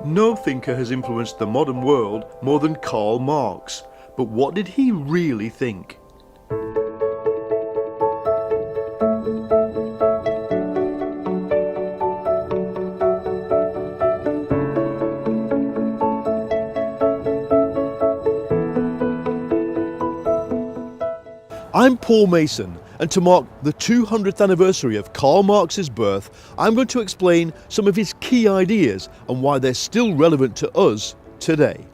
No thinker has influenced the modern world more than Karl Marx. But what did he really think? I'm Paul Mason, and to mark the 200th anniversary of Karl Marx's birth, I'm going to explain some of his key ideas and why they're still relevant to us today.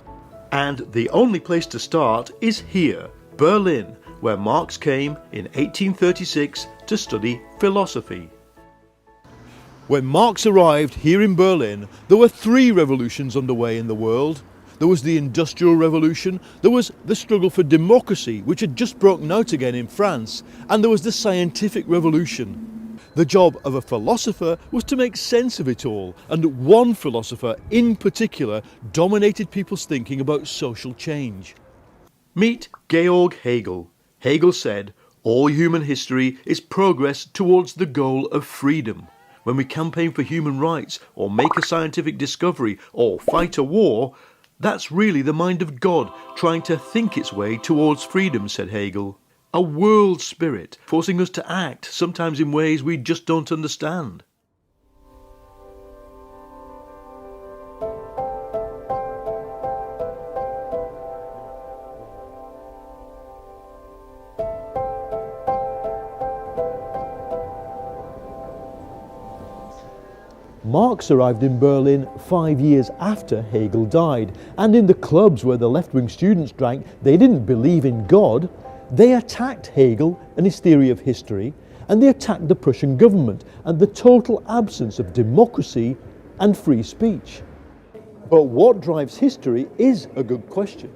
And the only place to start is here, Berlin, where Marx came in 1836 to study philosophy. When Marx arrived here in Berlin, there were three revolutions underway in the world. There was the Industrial Revolution, there was the struggle for democracy, which had just broken out again in France, and there was the Scientific Revolution. The job of a philosopher was to make sense of it all, and one philosopher in particular dominated people's thinking about social change. Meet Georg Hegel. Hegel said, "All human history is progress towards the goal of freedom. When we campaign for human rights, or make a scientific discovery, or fight a war, that's really the mind of God trying to think its way towards freedom," said Hegel. A world spirit forcing us to act, sometimes in ways we just don't understand. Marx arrived in Berlin 5 years after Hegel died, and in the clubs where the left-wing students drank, they didn't believe in God. They attacked Hegel and his theory of history, and they attacked the Prussian government and the total absence of democracy and free speech. But what drives history is a good question.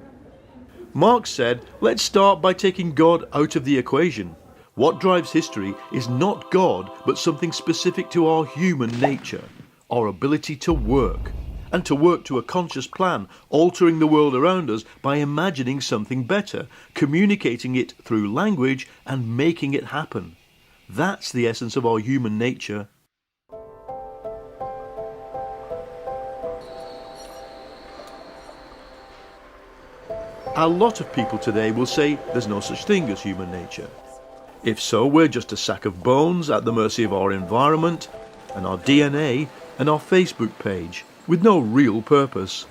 Marx said, let's start by taking God out of the equation. What drives history is not God, but something specific to our human nature. Our ability to work, and to work to a conscious plan, altering the world around us by imagining something better, communicating it through language and making it happen. That's the essence of our human nature. A lot of people today will say there's no such thing as human nature. If so, we're just a sack of bones at the mercy of our environment and our DNA and our Facebook page, with no real purpose.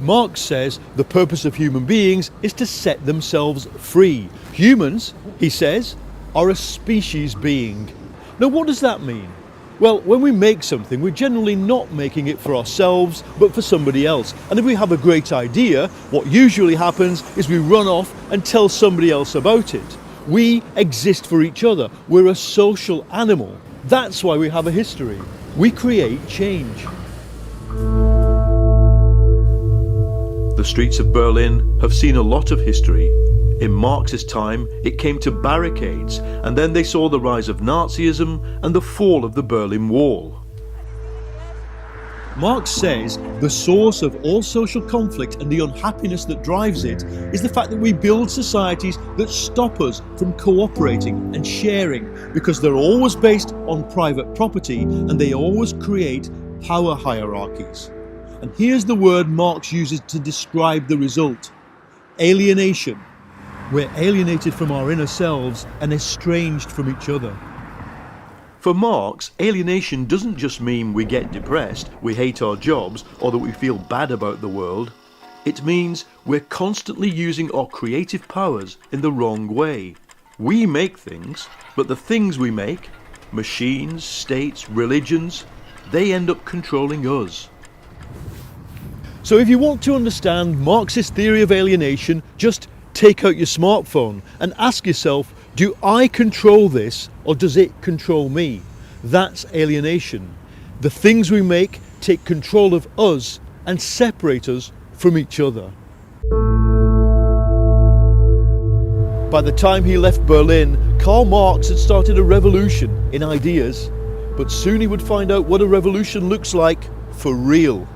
Marx says the purpose of human beings is to set themselves free. Humans, he says, are a species being. Now what does that mean? Well, when we make something, we're generally not making it for ourselves, but for somebody else. And if we have a great idea, what usually happens is we run off and tell somebody else about it. We exist for each other. We're a social animal. That's why we have a history. We create change. The streets of Berlin have seen a lot of history. In Marx's time, it came to barricades, and then they saw the rise of Nazism and the fall of the Berlin Wall. Marx says the source of all social conflict and the unhappiness that drives it is the fact that we build societies that stop us from cooperating and sharing, because they're always based on private property and they always create power hierarchies. And here's the word Marx uses to describe the result: alienation. We're alienated from our inner selves and estranged from each other. For Marx, alienation doesn't just mean we get depressed, we hate our jobs, or that we feel bad about the world. It means we're constantly using our creative powers in the wrong way. We make things, but the things we make, machines, states, religions, they end up controlling us. So if you want to understand Marx's theory of alienation, just take out your smartphone and ask yourself, do I control this or does it control me? That's alienation. The things we make take control of us and separate us from each other. By the time he left Berlin, Karl Marx had started a revolution in ideas, but soon he would find out what a revolution looks like for real.